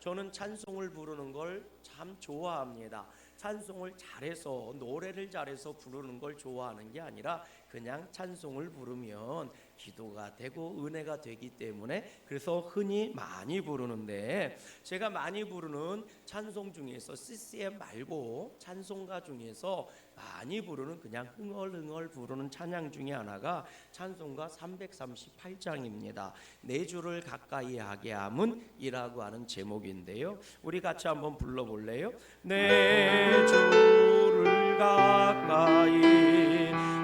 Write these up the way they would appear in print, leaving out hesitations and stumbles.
저는 찬송을 부르는 걸 참 좋아합니다. 찬송을 잘해서 노래를 잘해서 부르는 걸 좋아하는 게 아니라 그냥 찬송을 부르면 기도가 되고 은혜가 되기 때문에 그래서 흔히 많이 부르는데, 제가 많이 부르는 찬송 중에서 CCM 말고 찬송가 중에서 많이 부르는 그냥 흥얼흥얼 부르는 찬양 중에 하나가 찬송가 338장입니다. 내 주를 가까이 하게 함은 이라고 하는 제목인데요, 우리 같이 한번 불러볼래요? 내 주를 가까이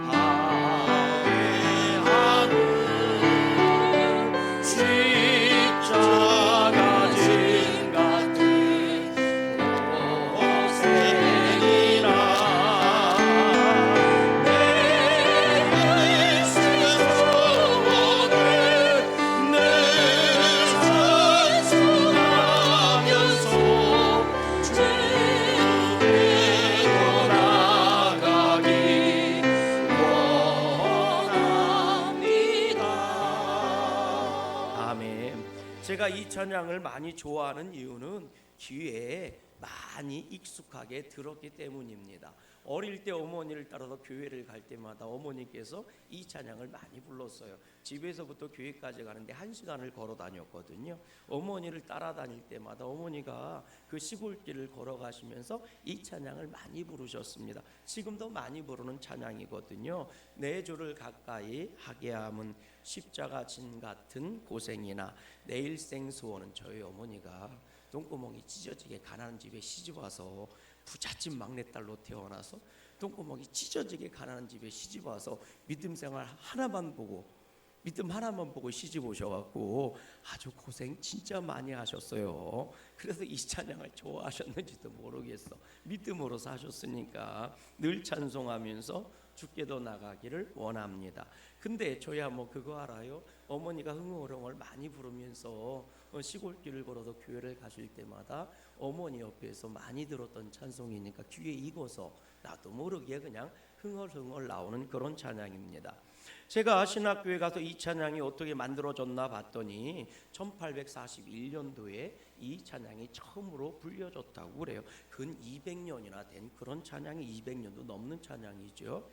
하게 함은 십자가 진 같은 고생이라 내 스스로는 늘 찬송하면서 주께로 나가기 원합니다. 아멘. 제가 이 찬양을 많이 좋아하는 이유는 귀에 많이 익숙하게 들었기 때문입니다. 어릴 때 어머니를 따라서 교회를 갈 때마다 어머니께서 이 찬양을 많이 불렀어요. 집에서부터 교회까지 가는데 1시간을 걸어 다녔거든요. 어머니를 따라다닐 때마다 어머니가 그 시골길을 걸어가시면서 이 찬양을 많이 부르셨습니다. 지금도 많이 부르는 찬양이거든요. 내 주를 가까이 하게 함은 십자가 진 같은 고생이나 내 일생 소원은, 저희 어머니가 똥구멍이 찢어지게 가난한 집에 시집와서 부잣집 막내딸로 태어나서 똥구멍이 찢어지게 가난한 집에 시집와서 믿음 하나만 보고 시집 오셔갖고 아주 고생 진짜 많이 하셨어요. 그래서 이 찬양을 좋아하셨는지도 모르겠어. 믿음으로 사셨으니까 늘 찬송하면서 주께도 나가기를 원합니다. 근데 저야 뭐 그거 알아요? 어머니가 흥얼흥얼 많이 부르면서 시골길을 걸어서 교회를 가실 때마다 어머니 옆에서 많이 들었던 찬송이니까 귀에 익어서 나도 모르게 그냥 흥얼흥얼 나오는 그런 찬양입니다. 제가 신학교에 가서 이 찬양이 어떻게 만들어졌나 봤더니 1841년도에 이 찬양이 처음으로 불려졌다고 그래요. 근 200년이나 된 그런 찬양이, 200년도 넘는 찬양이죠.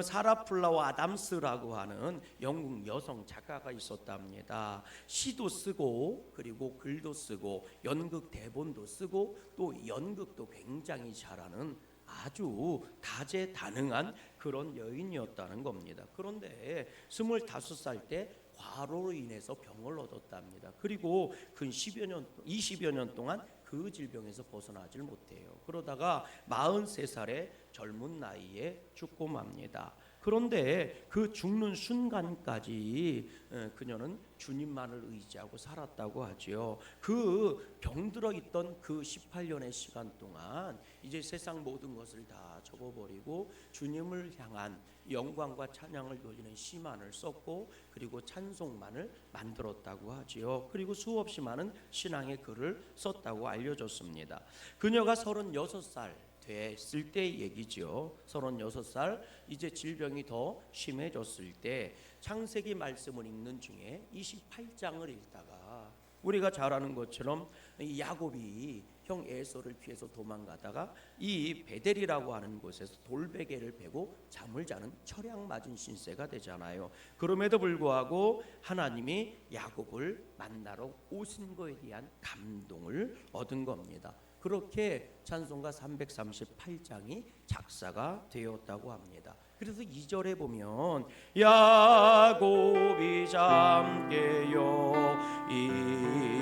사라 플라워 아담스라고 하는 영국 여성 작가가 있었답니다. 시도 쓰고 그리고 글도 쓰고 연극 대본도 쓰고 또 연극도 굉장히 잘하는 아주 다재다능한 그런 여인이었다는 겁니다. 그런데 25살 때 과로로 인해서 병을 얻었답니다. 그리고 근 20여 년 동안 그 질병에서 벗어나질 못해요. 그러다가 43살의 젊은 나이에 죽고 맙니다. 그런데 그 죽는 순간까지 그녀는 주님만을 의지하고 살았다고 하지요. 그 병들어 있던 그 18년의 시간 동안 이제 세상 모든 것을 다 접어버리고 주님을 향한 영광과 찬양을 돌리는 시만을 썼고 그리고 찬송만을 만들었다고 하지요. 그리고 수없이 많은 신앙의 글을 썼다고 알려졌습니다. 그녀가 36살 됐을 때 얘기죠. 36살, 이제 질병이 더 심해졌을 때 창세기 말씀을 읽는 중에 28장을 읽다가 우리가 잘 아는 것처럼 야곱이 형 에서를 피해서 도망가다가 이 베델이라고 하는 곳에서 돌베개를 베고 잠을 자는 철양 맞은 신세가 되잖아요. 그럼에도 불구하고 하나님이 야곱을 만나러 오신 거에 대한 감동을 얻은 겁니다. 그렇게 찬송가 338장이 작사가 되었다고 합니다. 그래서 2절에 보면 야곱이 잠깨어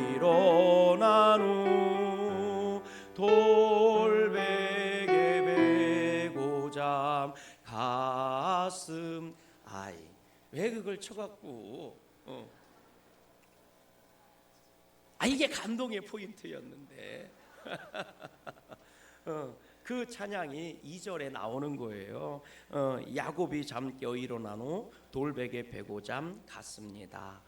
일어난 후 돌베개 베고 잠 가슴 아이, 왜 그걸 쳐갖고 이게 감동의 포인트였는데 그 찬양이 2절에 나오는 거예요. 야곱이 잠깨어 일어난 후 돌베개 베고 잠 갔습니다.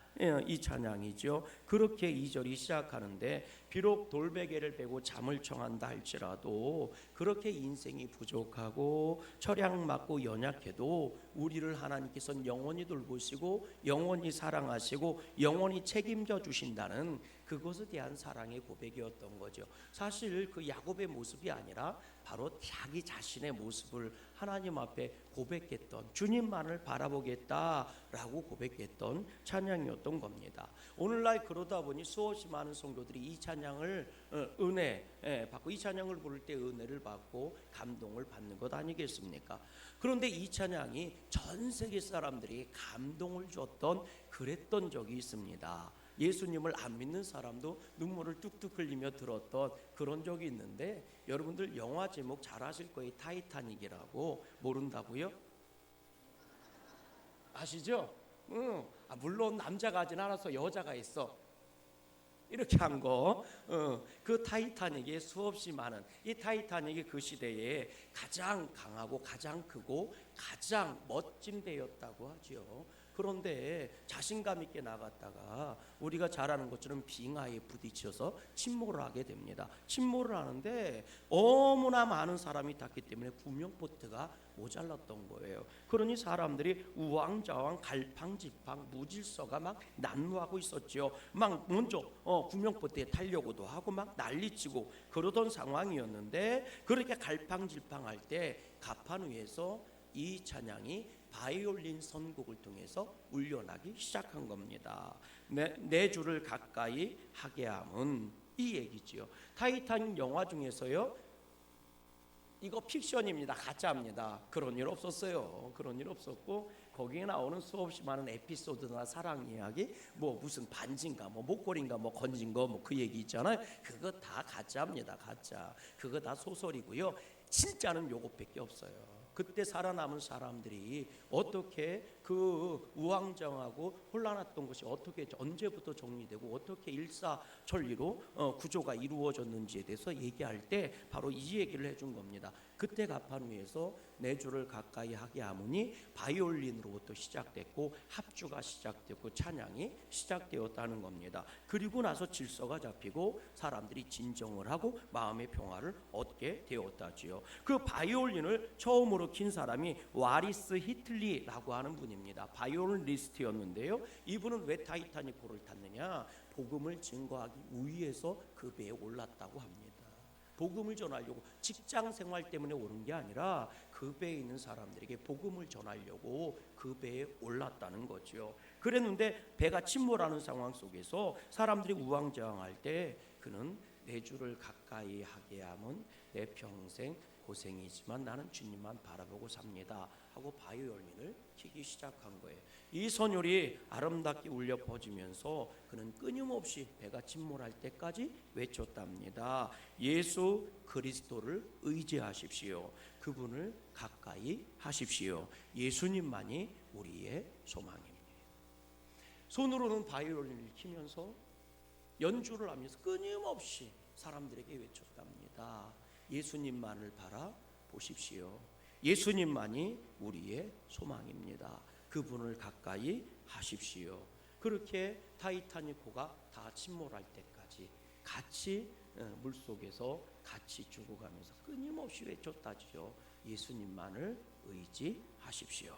이 찬양이죠. 그렇게 2절이 시작하는데 비록 돌베개를 베고 잠을 청한다 할지라도 그렇게 인생이 부족하고 철양 맞고 연약해도 우리를 하나님께서는 영원히 돌보시고 영원히 사랑하시고 영원히 책임져 주신다는 그것에 대한 사랑의 고백이었던 거죠. 사실 그 야곱의 모습이 아니라 바로 자기 자신의 모습을 하나님 앞에 고백했던, 주님만을 바라보겠다라고 고백했던 찬양이었던 겁니다. 오늘날 그러다 보니 수없이 많은 성도들이 이 찬양을 은혜 받고, 이 찬양을 부를 때 은혜를 받고 감동을 받는 것 아니겠습니까? 그런데 이 찬양이 전 세계 사람들이 감동을 줬던, 그랬던 적이 있습니다. 예수님을 안 믿는 사람도 눈물을 뚝뚝 흘리며 들었던 그런 적이 있는데, 여러분들 영화 제목 잘 아실 거예요. 타이타닉이라고. 모른다고요? 아시죠? 물론 남자가 하진 않아서 여자가 있어. 이렇게 한 거. 그 타이타닉에 수없이 많은, 이 타이타닉이 그 시대에 가장 강하고 가장 크고 가장 멋진 배였다고 하죠. 그런데 자신감 있게 나갔다가 우리가 잘 아는 것처럼 빙하에 부딪혀서 침몰을 하게 됩니다. 침몰을 하는데 너무나 많은 사람이 탔기 때문에 구명보트가 모자랐던 거예요. 그러니 사람들이 우왕좌왕 갈팡질팡 무질서가 막 난무하고 있었죠. 막 먼저 구명보트에 타려고도 하고 막 난리치고 그러던 상황이었는데, 그렇게 갈팡질팡할 때 가판 위에서 이 찬양이 바이올린 선곡을 통해서 울려나기 시작한 겁니다. 내 주를 가까이 하게 함은, 이 얘기지요. 타이타닉 영화 중에서요, 이거 픽션입니다. 가짜입니다. 그런 일 없었어요. 그런 일 없었고, 거기에 나오는 수없이 많은 에피소드나 사랑 이야기, 뭐 무슨 반지인가, 뭐 목걸이인가, 뭐 건진 거, 뭐 그 얘기 있잖아요. 그거 다 가짜입니다. 가짜. 그거 다 소설이고요. 진짜는 요것밖에 없어요. 그때 살아남은 사람들이 어떻게 그 우왕좌왕하고 혼란했던 것이 어떻게 언제부터 정리되고 어떻게 일사천리로 구조가 이루어졌는지에 대해서 얘기할 때 바로 이 얘기를 해준 겁니다. 그때 가판 위에서 내 주를 가까이 하게 하무니 바이올린으로부터 시작됐고 합주가 시작됐고 찬양이 시작되었다는 겁니다. 그리고 나서 질서가 잡히고 사람들이 진정을 하고 마음의 평화를 얻게 되었다지요. 그 바이올린을 처음으로 킨 사람이 와리스 히틀리라고 하는 분입니다. 바이올리스트였는데요. 이분은 왜 타이타닉호를 탔느냐? 복음을 증거하기 위해서 그 배에 올랐다고 합니다. 복음을 전하려고, 직장 생활 때문에 오른 게 아니라 그 배에 있는 사람들에게 복음을 전하려고 그 배에 올랐다는 거죠. 그랬는데 배가 침몰하는 상황 속에서 사람들이 우왕좌왕할 때 그는 내 주를 가까이 하게 하면 내 평생 고생이지만 나는 주님만 바라보고 삽니다 하고 바이올린을 치기 시작한 거예요. 이 선율이 아름답게 울려 퍼지면서 그는 끊임없이 배가 침몰할 때까지 외쳤답니다. 예수 그리스도를 의지하십시오. 그분을 가까이 하십시오. 예수님만이 우리의 소망입니다. 손으로는 바이올린을 치면서 연주를 하면서 끊임없이 사람들에게 외쳤답니다. 예수님만을 바라보십시오. 예수님만이 우리의 소망입니다. 그분을 가까이 하십시오. 그렇게 타이타닉호가 다 침몰할 때까지 같이 물속에서 같이 죽어가면서 끊임없이 외쳤다지요. 예수님만을 의지하십시오.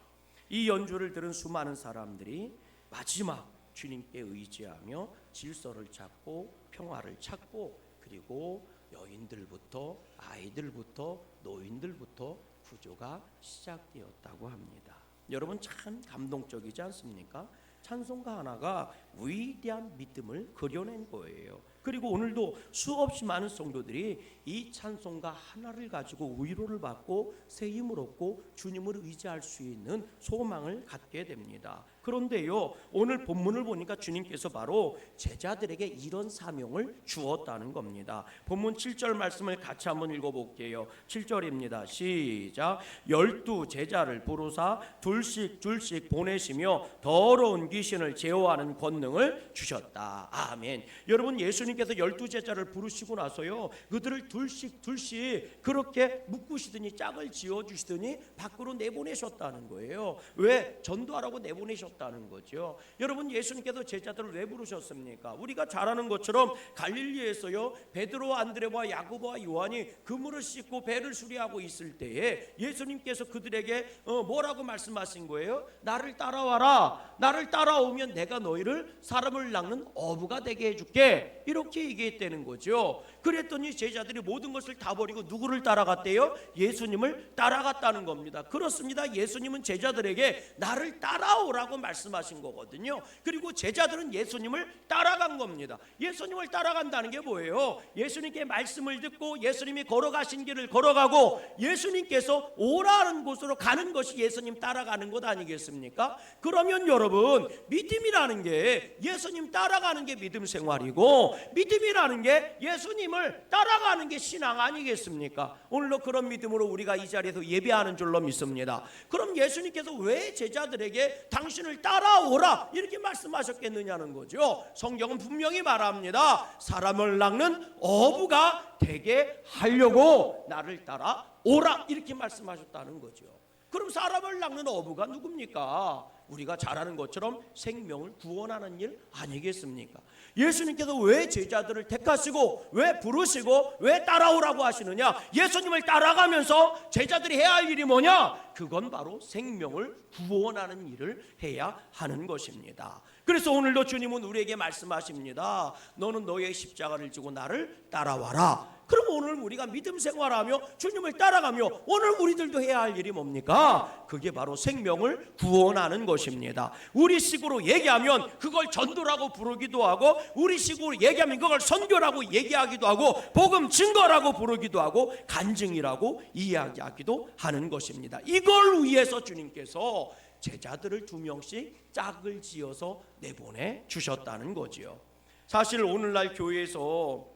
이 연주를 들은 수많은 사람들이 마지막 주님께 의지하며 질서를 찾고 평화를 찾고, 그리고 여인들부터 아이들부터 노인들부터 구조가 시작되었다고 합니다. 여러분 참 감동적이지 않습니까? 찬송가 하나가 위대한 믿음을 그려낸 거예요. 그리고 오늘도 수없이 많은 성도들이 이 찬송가 하나를 가지고 위로를 받고 새 힘을 얻고 주님을 의지할 수 있는 소망을 갖게 됩니다. 그런데요, 오늘 본문을 보니까 주님께서 바로 제자들에게 이런 사명을 주었다는 겁니다. 본문 7절 말씀을 같이 한번 읽어볼게요. 7절입니다. 시작. 12 제자를 부르사 둘씩 둘씩 보내시며 더러운 귀신을 제어하는 권능을 주셨다. 아멘. 여러분, 예수님께서 12 제자를 부르시고 나서요, 그들을 둘씩 둘씩 그렇게 묶으시더니 짝을 지어주시더니 밖으로 내보내셨다는 거예요. 왜? 전도하라고 내보내셨다. 부르셨다는 거죠. 여러분, 예수님께서 제자들을 왜 부르셨습니까? 우리가 잘 아는 것처럼 갈릴리에서요, 베드로, 안드레와 야고보와 요한이 그물을 씻고 배를 수리하고 있을 때에 예수님께서 그들에게 뭐라고 말씀하신 거예요? 나를 따라와라. 나를 따라오면 내가 너희를 사람을 낚는 어부가 되게 해줄게. 이렇게 얘기했다는 거죠. 그랬더니 제자들이 모든 것을 다 버리고 누구를 따라갔대요? 예수님을 따라갔다는 겁니다. 그렇습니다. 예수님은 제자들에게 나를 따라오라고 말씀하신 거거든요. 그리고 제자들은 예수님을 따라간 겁니다. 예수님을 따라간다는 게 뭐예요? 예수님께 말씀을 듣고 예수님이 걸어가신 길을 걸어가고 예수님께서 오라는 곳으로 가는 것이 예수님 따라가는 것 아니겠습니까? 그러면 여러분, 믿음이라는 게 예수님 따라가는 게 믿음 생활이고, 믿음이라는 게 예수님을 따라가는 게 신앙 아니겠습니까? 오늘도 그런 믿음으로 우리가 이 자리에서 예배하는 줄로 믿습니다. 그럼 예수님께서 왜 제자들에게 당신을 따라오라 이렇게 말씀하셨겠느냐는 거죠. 성경은 분명히 말합니다. 사람을 낚는 어부가 되게 하려고 나를 따라오라 이렇게 말씀하셨다는 거죠. 그럼 사람을 낚는 어부가 누굽니까? 우리가 잘 아는 것처럼 생명을 구원하는 일 아니겠습니까? 예수님께서 왜 제자들을 택하시고 왜 부르시고 왜 따라오라고 하시느냐? 예수님을 따라가면서 제자들이 해야 할 일이 뭐냐? 그건 바로 생명을 구원하는 일을 해야 하는 것입니다. 그래서 오늘도 주님은 우리에게 말씀하십니다. 너는 너의 십자가를 지고 나를 따라와라. 그럼 오늘 우리가 믿음 생활하며 주님을 따라가며 오늘 우리들도 해야 할 일이 뭡니까? 그게 바로 생명을 구원하는 것입니다. 우리식으로 얘기하면 그걸 전도라고 부르기도 하고, 우리식으로 얘기하면 그걸 선교라고 얘기하기도 하고, 복음 증거라고 부르기도 하고, 간증이라고 이야기하기도 하는 것입니다. 이걸 위해서 주님께서 제자들을 2명씩 짝을 지어서 내보내 주셨다는 거지요. 사실 오늘날 교회에서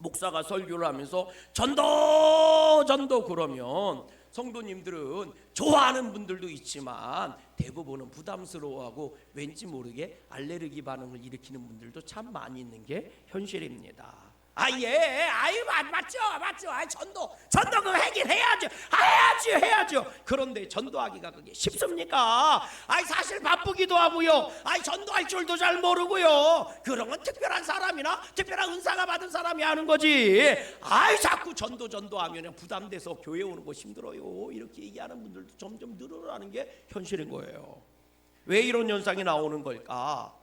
목사가 설교를 하면서 전도 그러면 성도님들은 좋아하는 분들도 있지만 대부분은 부담스러워하고 왠지 모르게 알레르기 반응을 일으키는 분들도 참 많이 있는 게 현실입니다. 맞죠. 전도 그거 해야죠. 그런데 전도하기가 그게 쉽습니까? 사실 바쁘기도 하고요. 전도할 줄도 잘 모르고요. 그런 건 특별한 사람이나 특별한 은사가 받은 사람이 하는 거지. 자꾸 전도하면 부담돼서 교회 오는 거 힘들어요. 이렇게 얘기하는 분들도 점점 늘어나는 게 현실인 거예요. 왜 이런 현상이 나오는 걸까?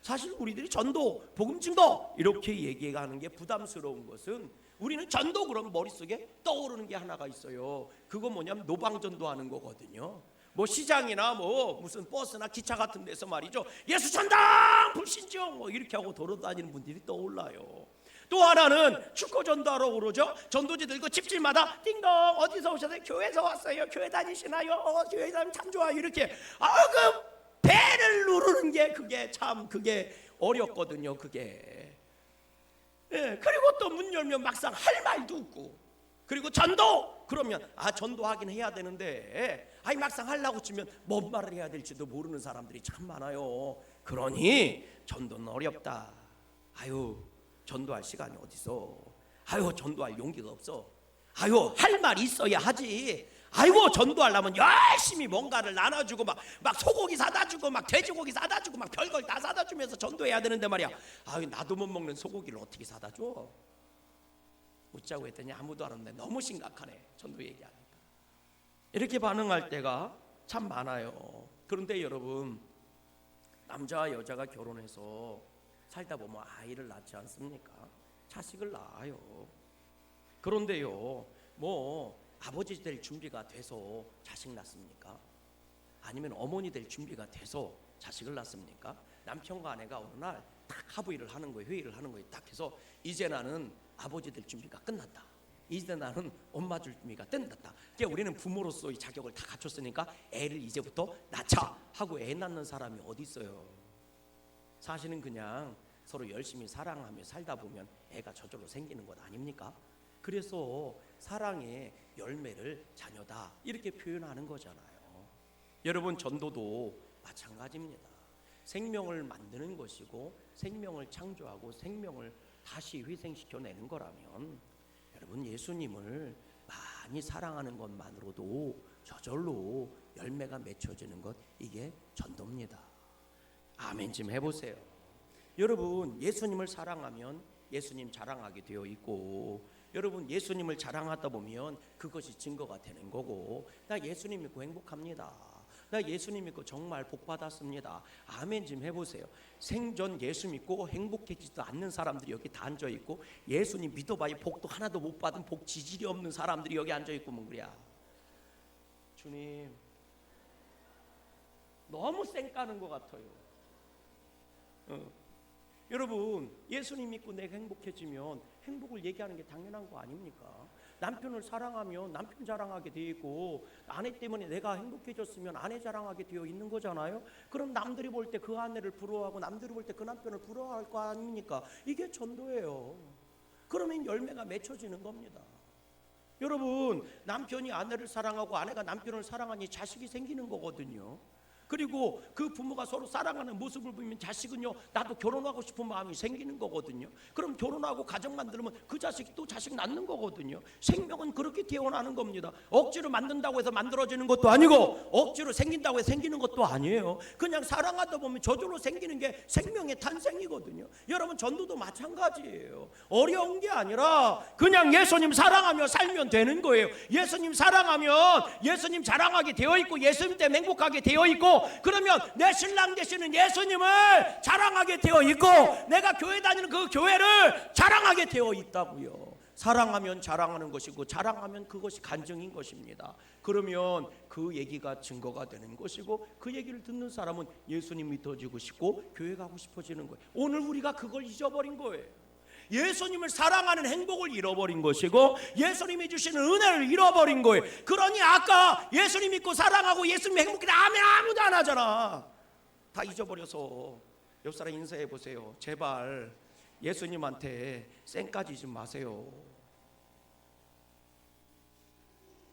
사실 우리들이 전도, 복음 증거 이렇게 얘기하는 게 부담스러운 것은, 우리는 전도 그러면 머릿속에 떠오르는 게 하나가 있어요. 그거 뭐냐면 노방전도하는 거거든요. 뭐 시장이나 뭐 무슨 버스나 기차 같은 데서 말이죠, 예수 전당 불신종 뭐 이렇게 하고 돌아다니는 분들이 떠올라요. 또 하나는 축구 전도하러 오르죠. 전도지 들고 집집마다 띵동 어디서 오셨어요? 교회에서 왔어요. 교회 다니시나요? 교회 다니면 참 좋아요. 이렇게 그 배를 누르는 게 그게 어렵거든요. 그게. 그리고 또 문 열면 막상 할 말도 없고, 그리고 전도 그러면 전도하긴 해야 되는데 막상 하려고 치면 뭔 말을 해야 될지도 모르는 사람들이 참 많아요. 그러니 전도는 어렵다. 전도할 시간이 어디서? 전도할 용기가 없어. 할 말이 있어야 하지. 전도하려면 열심히 뭔가를 나눠주고 막 소고기 사다 주고 막 돼지고기 사다 주고 막 별걸 다 사다 주면서 전도해야 되는데 말이야. 나도 못 먹는 소고기를 어떻게 사다 줘? 웃자고 했더니 아무도 안 왔네. 너무 심각하네. 전도 얘기하니까. 이렇게 반응할 때가 참 많아요. 그런데 여러분, 남자와 여자가 결혼해서 살다 보면 아이를 낳지 않습니까? 자식을 낳아요. 그런데요, 아버지 될 준비가 돼서 자식 낳습니까? 아니면 어머니 될 준비가 돼서 자식을 낳습니까? 남편과 아내가 어느 날 딱 합의를 하는 거예요. 회의를 하는 거예요. 딱 해서 이제 나는 아버지 될 준비가 끝났다. 이제 나는 엄마 줄 준비가 끝났다. 이제 우리는 부모로서의 자격을 다 갖췄으니까 애를 이제부터 낳자 하고 애 낳는 사람이 어디 있어요? 사실은 그냥 서로 열심히 사랑하며 살다 보면 애가 저절로 생기는 것 아닙니까? 그래서 사랑의 열매를 자녀다 이렇게 표현하는 거잖아요. 여러분, 전도도 마찬가지입니다. 생명을 만드는 것이고 생명을 창조하고 생명을 다시 회생시켜내는 거라면, 여러분, 예수님을 많이 사랑하는 것만으로도 저절로 열매가 맺혀지는 것, 이게 전도입니다. 아멘 좀 해보세요. 여러분, 예수님을 사랑하면 예수님 자랑하게 되어 있고, 여러분 예수님을 자랑하다 보면 그것이 증거가 되는 거고, 나 예수님 믿고 행복합니다, 나 예수님 믿고 정말 복 받았습니다. 아멘 좀 해보세요. 생전 예수 믿고 행복해지지도 않는 사람들이 여기 다 앉아 있고, 예수님 믿어봐야 복도 하나도 못 받은 복 지질이 없는 사람들이 여기 앉아 있고, 뭐 그래야. 주님 너무 쌩까는 것 같아요. 여러분, 예수님 믿고 내가 행복해지면 행복을 얘기하는 게 당연한 거 아닙니까? 남편을 사랑하면 남편 자랑하게 되어 있고, 아내 때문에 내가 행복해졌으면 아내 자랑하게 되어 있는 거잖아요. 그럼 남들이 볼 때 그 아내를 부러워하고 남들이 볼 때 그 남편을 부러워할 거 아닙니까? 이게 전도예요. 그러면 열매가 맺혀지는 겁니다. 여러분, 남편이 아내를 사랑하고 아내가 남편을 사랑하니 자식이 생기는 거거든요. 그리고 그 부모가 서로 사랑하는 모습을 보면 자식은요, 나도 결혼하고 싶은 마음이 생기는 거거든요. 그럼 결혼하고 가정 만들면 그 자식이 또 자식 낳는 거거든요. 생명은 그렇게 태어나는 겁니다. 억지로 만든다고 해서 만들어지는 것도 아니고, 억지로 생긴다고 해서 생기는 것도 아니에요. 그냥 사랑하다 보면 저절로 생기는 게 생명의 탄생이거든요. 여러분, 전도도 마찬가지예요. 어려운 게 아니라 그냥 예수님 사랑하며 살면 되는 거예요. 예수님 사랑하면 예수님 자랑하게 되어 있고, 예수님 때문에 행복하게 되어 있고, 그러면 내 신랑 되시는 예수님을 자랑하게 되어 있고, 내가 교회 다니는 그 교회를 자랑하게 되어 있다고요. 사랑하면 자랑하는 것이고, 자랑하면 그것이 간증인 것입니다. 그러면 그 얘기가 증거가 되는 것이고, 그 얘기를 듣는 사람은 예수님 믿어지고 싶고 교회 가고 싶어지는 거예요. 오늘 우리가 그걸 잊어버린 거예요. 예수님을 사랑하는 행복을 잃어버린 것이고, 예수님이 주시는 은혜를 잃어버린 거예요. 그러니 아까 예수님 믿고 사랑하고 예수님 행복해 아멘 아무도 안 하잖아. 다 잊어버려서. 옆 사람 인사해 보세요. 제발 예수님한테 쌩까지 좀 마세요.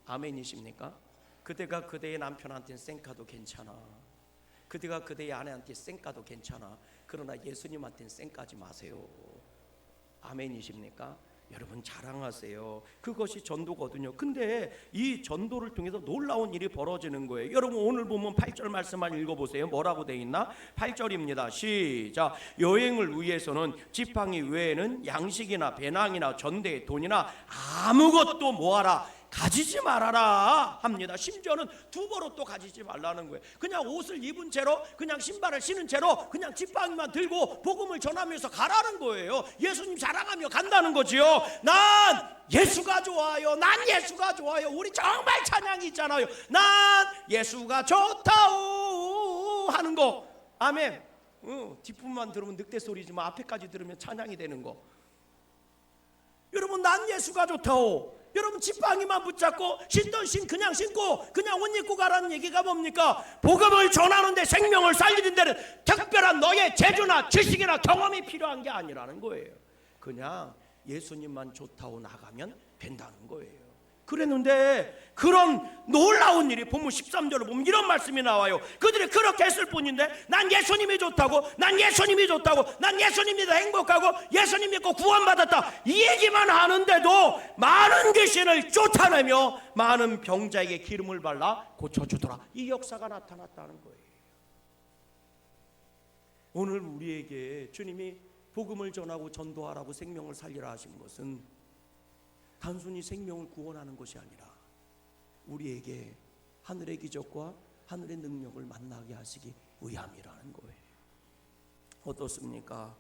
아멘이십니까? 그대가 그대의 남편한테 쌩까도 괜찮아. 그대가 그대의 아내한테 쌩까도 괜찮아. 그러나 예수님한테는 쌩까지 마세요. 아멘이십니까? 여러분 자랑하세요. 그것이 전도거든요. 근데 이 전도를 통해서 놀라운 일이 벌어지는 거예요. 여러분 오늘 보면 8절 말씀만 읽어보세요. 뭐라고 돼 있나? 8절입니다. 시작. 여행을 위해서는 지팡이 외에는 양식이나 배낭이나 전대, 돈이나 아무것도 모아라, 가지지 말아라 합니다. 심지어는 두벌로 또 가지지 말라는 거예요. 그냥 옷을 입은 채로, 그냥 신발을 신은 채로 그냥 지팡이만 들고 복음을 전하면서 가라는 거예요. 예수님 자랑하며 간다는 거지요. 난 예수가 좋아요. 난 예수가 좋아요. 우리 정말 찬양이 있잖아요. 난 예수가 좋다오 하는 거. 아멘. 뒷부분만 들으면 늑대 소리지만 앞에까지 들으면 찬양이 되는 거. 여러분, 난 예수가 좋다오. 여러분, 지팡이만 붙잡고 신던 신 그냥 신고 그냥 옷 입고 가라는 얘기가 뭡니까? 복음을 전하는데 생명을 살리는 데는 특별한 너의 재주나 지식이나 경험이 필요한 게 아니라는 거예요. 그냥 예수님만 좋다고 나가면 된다는 거예요. 그랬는데 그런 놀라운 일이 본문 13절을 보면 이런 말씀이 나와요. 그들이 그렇게 했을 뿐인데 난 예수님이 좋다고, 난 예수님이 좋다고, 난 예수님이 더 행복하고 예수님 믿고 구원받았다 이 얘기만 하는데도 많은 귀신을 쫓아내며 많은 병자에게 기름을 발라 고쳐주더라. 이 역사가 나타났다는 거예요. 오늘 우리에게 주님이 복음을 전하고 전도하라고 생명을 살리라 하신 것은 단순히 생명을 구원하는 것이 아니라 우리에게 하늘의 기적과 하늘의 능력을 만나게 하시기 위함이라는 거예요. 어떻습니까?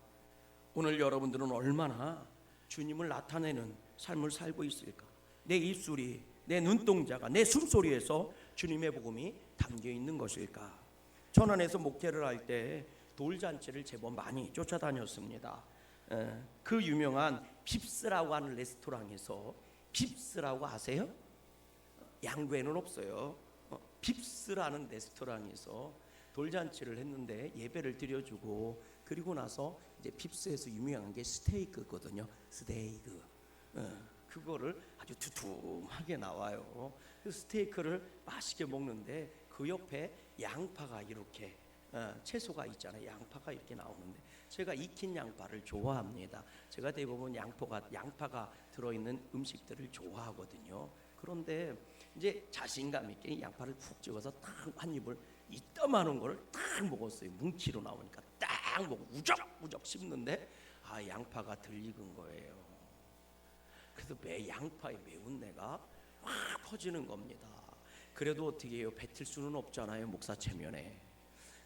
오늘 여러분들은 얼마나 주님을 나타내는 삶을 살고 있을까? 내 입술이, 내 눈동자가, 내 숨소리에서 주님의 복음이 담겨 있는 것일까? 천안에서 목회를 할 때 돌잔치를 제법 많이 쫓아다녔습니다. 그 유명한 빕스라고 하는 레스토랑에서, 빕스라고 아세요? 양구에는 없어요. 빕스라는 레스토랑에서 돌잔치를 했는데 예배를 드려주고, 그리고 나서 이제 빕스에서 유명한 게 스테이크거든요. 스테이크. 그거를 아주 두툼하게 나와요. 그 스테이크를 맛있게 먹는데 그 옆에 양파가 이렇게 채소가 있잖아요. 양파가 이렇게 나오는데 제가 익힌 양파를 좋아합니다. 제가 대부분 양파가 들어있는 음식들을 좋아하거든요. 그런데 이제 자신감 있게 양파를 푹 찍어서 딱 한 입을 이따만한 거를 딱 먹었어요. 뭉치로 나오니까 딱 먹고 우적우적 씹는데 양파가 덜 익은 거예요. 그래서 양파의 매운내가 확 퍼지는 겁니다. 그래도 어떻게 해요? 뱉을 수는 없잖아요, 목사 체면에.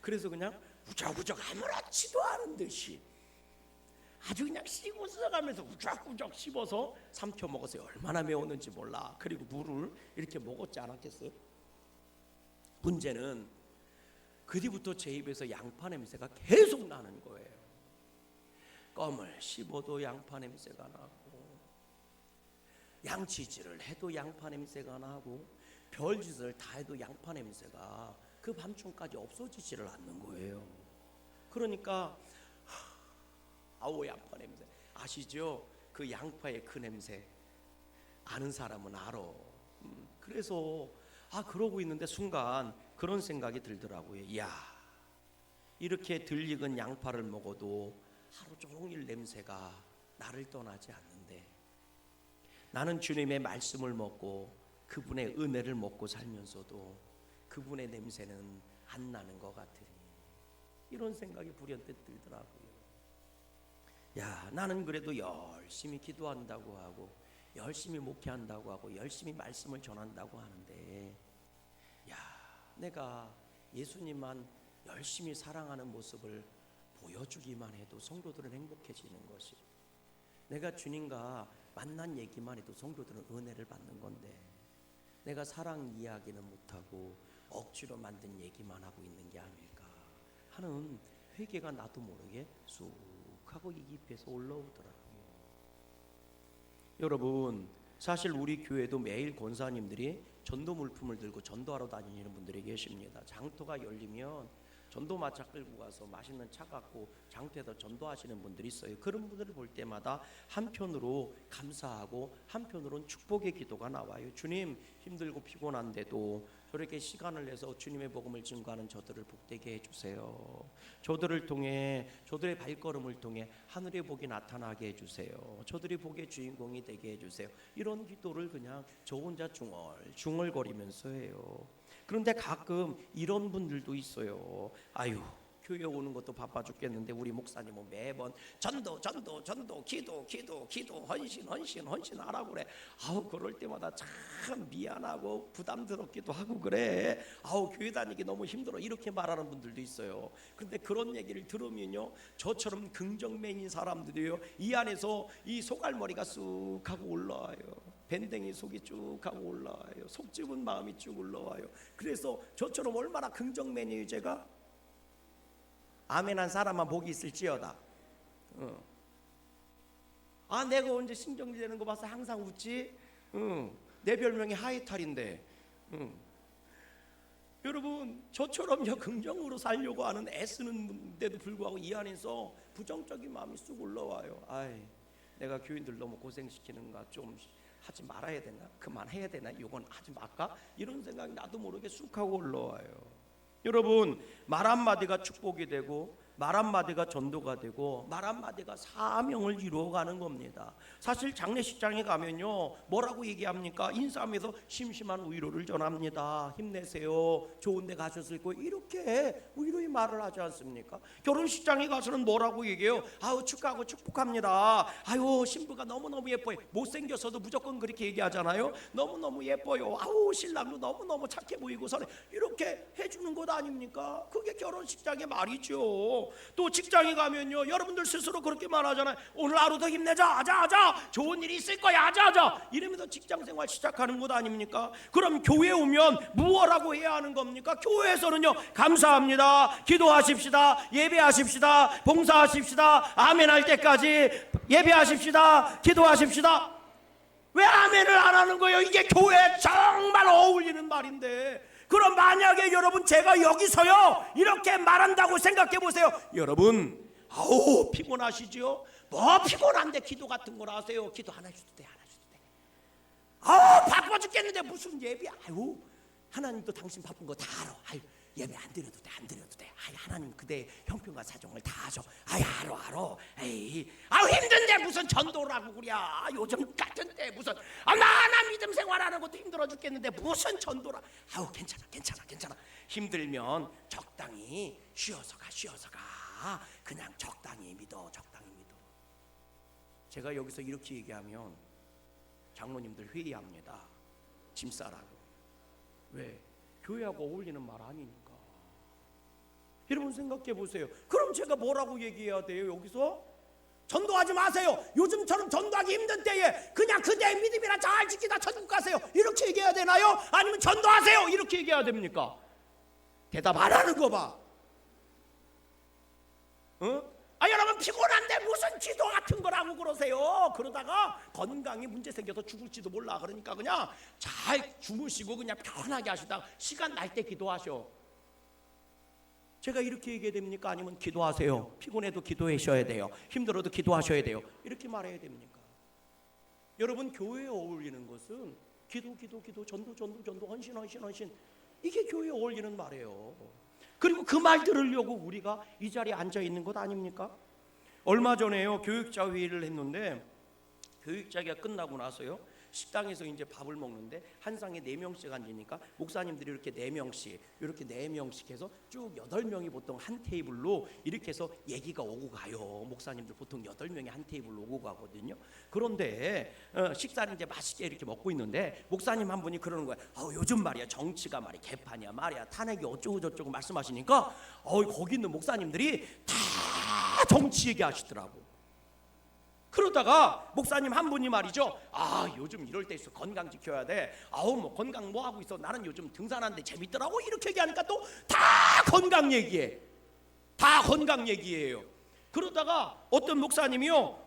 그래서 그냥 우적우적 아무렇지도 않은 듯이 아주 그냥 씹고 썩어가면서 우적우적 씹어서 삼켜 먹었어요. 얼마나 매웠는지 몰라. 그리고 물을 이렇게 먹었지 않았겠어요? 문제는 그 뒤부터 제 입에서 양파 냄새가 계속 나는 거예요. 껌을 씹어도 양파 냄새가 나고, 양치질을 해도 양파 냄새가 나고, 별짓을 다 해도 양파 냄새가 그 밤중까지 없어지지를 않는 거예요. 그러니까 아우 양파 냄새 아시죠? 그 양파의 그 냄새 아는 사람은 알아. 그래서 그러고 있는데 순간 그런 생각이 들더라고요. 야, 이렇게 덜 익은 양파를 먹어도 하루 종일 냄새가 나를 떠나지 않는데, 나는 주님의 말씀을 먹고 그분의 은혜를 먹고 살면서도 그분의 냄새는 안 나는 것 같으니, 이런 생각이 불현듯 들더라고요. 야, 나는 그래도 열심히 기도한다고 하고 열심히 목회한다고 하고 열심히 말씀을 전한다고 하는데, 야, 내가 예수님만 열심히 사랑하는 모습을 보여주기만 해도 성도들은 행복해지는 것이, 내가 주님과 만난 얘기만 해도 성도들은 은혜를 받는 건데, 내가 사랑 이야기는 못하고 억지로 만든 얘기만 하고 있는 게 아닐까 하는 회개가 나도 모르게 쑥 하고 이 깊이에서 올라오더라고요. 여러분, 사실 우리 교회도 매일 권사님들이 전도 물품을 들고 전도하러 다니는 분들이 계십니다. 장터가 열리면 전도마차 끌고 가서 맛있는 차 갖고 장터에서 전도하시는 분들이 있어요. 그런 분들을 볼 때마다 한편으로 감사하고 한편으로는 축복의 기도가 나와요. 주님, 힘들고 피곤한데도 저렇게 시간을 내서 주님의 복음을 증거하는 저들을 복되게 해주세요. 저들을 통해, 저들의 발걸음을 통해 하늘의 복이 나타나게 해주세요. 저들이 복의 주인공이 되게 해주세요. 이런 기도를 그냥 저 혼자 중얼거리면서 해요. 그런데 가끔 이런 분들도 있어요. 아유, 교회 오는 것도 바빠 죽겠는데 우리 목사님은 매번 전도 기도 헌신 하라고 그래. 그럴 때마다 참 미안하고 부담스럽기도 하고 그래. 교회 다니기 너무 힘들어, 이렇게 말하는 분들도 있어요. 그런데 그런 얘기를 들으면요, 저처럼 긍정맨인 사람들이요, 이 안에서 이 속알머리가 쑥 하고 올라와요. 밴댕이 속이 쭉 하고 올라와요. 속 좁은 마음이 쭉 올라와요. 그래서 저처럼 얼마나 긍정맨이에요. 제가 아멘한 사람만 복이 있을지어다. 내가 언제 신경질 내는 거 봐서 항상 웃지? 내 별명이 하이탈인데. 여러분, 저처럼요 긍정으로 살려고 하는 애쓰는데도 불구하고 이 안에서 부정적인 마음이 쑥 올라와요. 내가 교인들 너무 고생시키는가, 좀 하지 말아야 되나, 그만해야 되나, 이건 하지 말까, 이런 생각이 나도 모르게 쑥 하고 올라와요. 여러분, 말 한마디가 축복이 되고 말 한마디가 전도가 되고 말 한마디가 사명을 이루어가는 겁니다. 사실 장례식장에 가면요, 뭐라고 얘기합니까? 인사하면서 심심한 위로를 전합니다. 힘내세요, 좋은 데 가셨을 거예요, 이렇게 위로의 말을 하지 않습니까? 결혼식장에 가서는 뭐라고 얘기해요? 축하하고 축복합니다. 신부가 너무너무 예뻐요. 못생겼어도 무조건 그렇게 얘기하잖아요. 너무너무 예뻐요. 신랑도 너무너무 착해 보이고 선해, 이렇게 해주는 것 아닙니까? 그게 결혼식장의 말이죠. 또 직장에 가면요, 여러분들 스스로 그렇게 말하잖아요. 오늘 하루도 힘내자, 하자, 좋은 일이 있을 거야, 하자, 이러면서 직장생활 시작하는 것 아닙니까? 그럼 교회 오면 무엇라고 해야 하는 겁니까? 교회에서는요, 감사합니다, 기도하십시다, 예배하십시다, 봉사하십시다, 아멘할 때까지 예배하십시다, 기도하십시다. 왜 아멘을 안 하는 거예요? 이게 교회에 정말 어울리는 말인데. 그럼 만약에 여러분, 제가 여기서요 이렇게 말한다고 생각해 보세요. 여러분, 피곤하시죠? 뭐 피곤한데 기도 같은 걸 하세요. 기도 안 하셔도 돼, 안 하셔도 돼. 바빠 죽겠는데 무슨 예배? 하나님도 당신 바쁜 거 다 알아. 예배 안 드려도 돼, 안 드려도 돼. 아이, 하나님 그대의 형편과 사정을 다 아셔. 아이, 알아. 에이, 힘든데 무슨 전도라고 그래. 요즘 같은 때 무슨 나 믿음 생활하는 것도 힘들어 죽겠는데 무슨 전도라. 괜찮아. 힘들면 적당히 쉬어서 가. 그냥 적당히 믿어. 제가 여기서 이렇게 얘기하면 장로님들 회의합니다. 짐 싸라고. 왜? 교회하고 어울리는 말 아니니까. 여러분 생각해 보세요. 그럼 제가 뭐라고 얘기해야 돼요? 여기서 전도하지 마세요. 요즘처럼 전도하기 힘든 때에 그냥 그대의 믿음이나 잘 지키다 천국 가세요. 이렇게 얘기해야 되나요? 아니면 전도하세요. 이렇게 얘기해야 됩니까? 대답 안 하는 거 봐. 여러분 피곤한데 무슨 기도 같은 거라고 그러세요. 그러다가 건강에 문제 생겨서 죽을지도 몰라. 그러니까 그냥 잘 주무시고 그냥 편하게 하시다가 시간 날 때 기도하셔. 제가 이렇게 얘기해야 됩니까? 아니면 기도하세요. 피곤해도 기도하셔야 돼요. 힘들어도 기도하셔야 돼요. 이렇게 말해야 됩니까? 여러분 교회에 어울리는 것은 기도, 전도, 헌신. 이게 교회에 어울리는 말이에요. 그리고 그 말 들으려고 우리가 이 자리에 앉아 있는 것 아닙니까? 얼마 전에요 교육자 회의를 했는데 교육자가 끝나고 나서요 식당에서 이제 밥을 먹는데 한 상에 4명씩 앉으니까 목사님들이 이렇게 4명씩 해서 쭉 8명이 보통 한 테이블로 이렇게 해서 얘기가 오고 가요. 목사님들 보통 8명이 한 테이블로 오고 가거든요. 그런데 식사를 이제 맛있게 이렇게 먹고 있는데 목사님 한 분이 그러는 거예요. 요즘 말이야 정치가 말이야 개판이야 말이야 탄핵이 어쩌고 저쩌고 말씀하시니까 거기 있는 목사님들이 다 정치 얘기하시더라고. 그러다가 목사님 한 분이 말이죠. 요즘 이럴 때 있어 건강 지켜야 돼. 뭐 건강 뭐 하고 있어. 나는 요즘 등산하는데 재밌더라고. 이렇게 얘기하니까 또 다 건강 얘기해. 다 건강 얘기예요. 그러다가 어떤 목사님이요.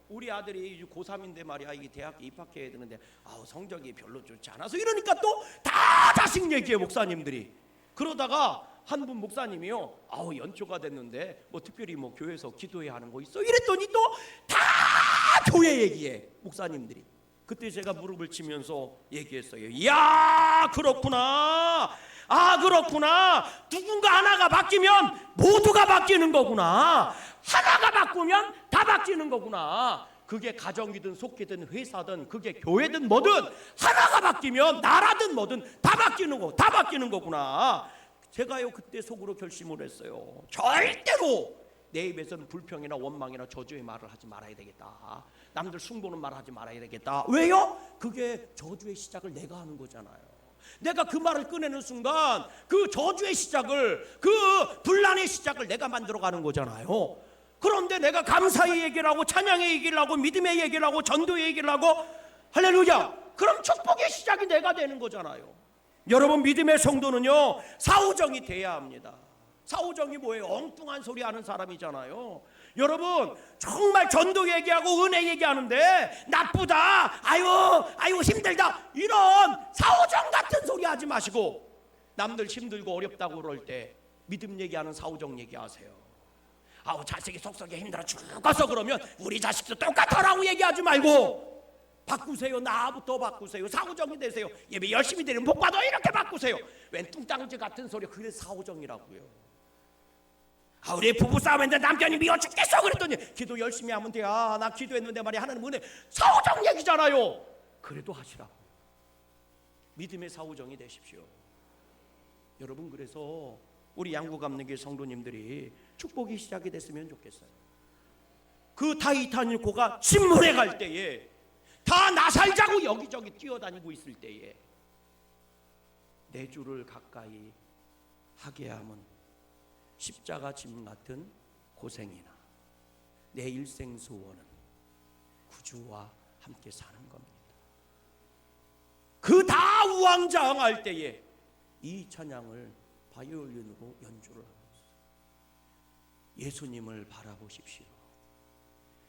우리 아들이 고3인데 말이야 이게 대학에 입학해야 되는데 성적이 별로 좋지 않아서 이러니까 또 다 자식 얘기해 목사님들이. 그러다가 한 분 목사님이요. 연초가 됐는데 뭐 특별히 뭐 교회에서 기도해야 하는 거 있어? 이랬더니 또 다 교회 얘기해 목사님들이. 그때 제가 무릎을 치면서 얘기했어요. 이야 그렇구나. 그렇구나. 누군가 하나가 바뀌면 모두가 바뀌는 거구나. 하나가 바꾸면 다 바뀌는 거구나. 그게 가정이든 속회든 회사든 그게 교회든 뭐든 하나가 바뀌면 나라든 뭐든 다 바뀌는 거구나. 제가요 그때 속으로 결심을 했어요. 절대로 내 입에서는 불평이나 원망이나 저주의 말을 하지 말아야 되겠다. 남들 숭보는 말을 하지 말아야 되겠다. 왜요? 그게 저주의 시작을 내가 하는 거잖아요. 내가 그 말을 꺼내는 순간 그 저주의 시작을 그 분란의 시작을 내가 만들어가는 거잖아요. 그런데 내가 감사의 얘기를 하고 찬양의 얘기를 하고 믿음의 얘기를 하고 전도의 얘기를 하고 할렐루야. 그럼 축복의 시작이 내가 되는 거잖아요. 여러분 믿음의 성도는요 사오정이 돼야 합니다. 사오정이 뭐예요? 엉뚱한 소리 하는 사람이잖아요. 여러분 정말 전도 얘기하고 은혜 얘기하는데 나쁘다 아유 힘들다 이런 사오정 같은 소리 하지 마시고 남들 힘들고 어렵다고 그럴 때 믿음 얘기하는 사오정 얘기하세요. 자식이 속썩이 힘들어 죽어서 그러면 우리 자식도 똑같아라고 얘기하지 말고 바꾸세요. 나부터 바꾸세요. 사오정이 되세요. 예배 열심히 드리면 복 받아 이렇게 바꾸세요. 웬 뚱땅지 같은 소리. 그게 사오정이라고요. 우리 부부싸움인데 남편이 미워 죽겠어 그랬더니 기도 열심히 하면 돼. 나 기도했는데 말이야 하나님 은혜. 사오정 얘기잖아요. 그래도 하시라고. 믿음의 사오정이 되십시오. 여러분 그래서 우리 양구감리교회 성도님들이 축복이 시작이 됐으면 좋겠어요. 그 타이타닉 호가 침몰해 갈 때에 다 나 살자고 여기저기 뛰어다니고 있을 때에 내 주를 가까이 하게 함은 십자가 짐 같은 고생이나 내 일생 소원은 구주와 함께 사는 겁니다. 그 다 우왕좌왕할 때에 이 찬양을 바이올린으로 연주를 하고 있어요. 예수님을 바라보십시오.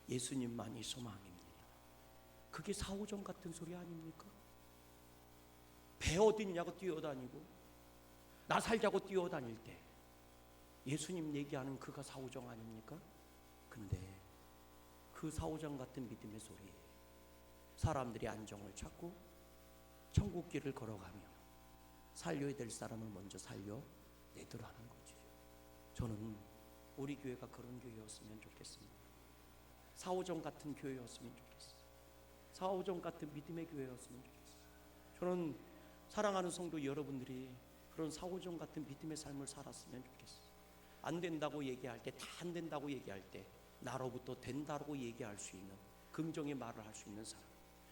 예수님만이 소망입니다. 그게 사오정 같은 소리 아닙니까? 배 어딨냐고 뛰어다니고 나 살자고 뛰어다닐 때 예수님 얘기하는 그가 사오정 아닙니까? 근데 그 사오정 같은 믿음의 소리 사람들이 안정을 찾고 천국길을 걸어가며 살려야 될 사람을 먼저 살려내더라는 거죠. 저는 우리 교회가 그런 교회였으면 좋겠습니다. 사오정 같은 교회였으면 좋겠어요. 사오정 같은 믿음의 교회였으면 좋겠어요. 저는 사랑하는 성도 여러분들이 그런 사오정 같은 믿음의 삶을 살았으면 좋겠어요. 안 된다고 얘기할 때, 다 안 된다고 얘기할 때 나로부터 된다고 얘기할 수 있는 긍정의 말을 할 수 있는 사람.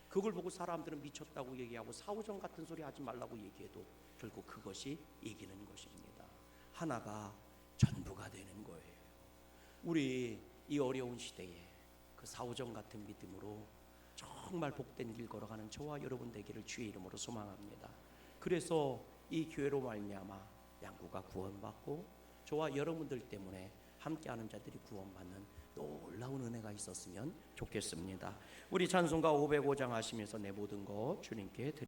그걸 보고 사람들은 미쳤다고 얘기하고 사오정 같은 소리 하지 말라고 얘기해도 결국 그것이 이기는 것입니다. 하나가 전부가 되는 거예요. 우리 이 어려운 시대에 그 사오정 같은 믿음으로 정말 복된 길 걸어가는 저와 여러분 되기를 주의 이름으로 소망합니다. 그래서 이 교회로 말미암아 양구가 구원받고 저와 여러분들 때문에 함께하는 자들이 구원받는 놀라운 은혜가 있었으면 좋겠습니다. 우리 찬송가 505장 하시면서 내 모든 것 주님께 드립니다.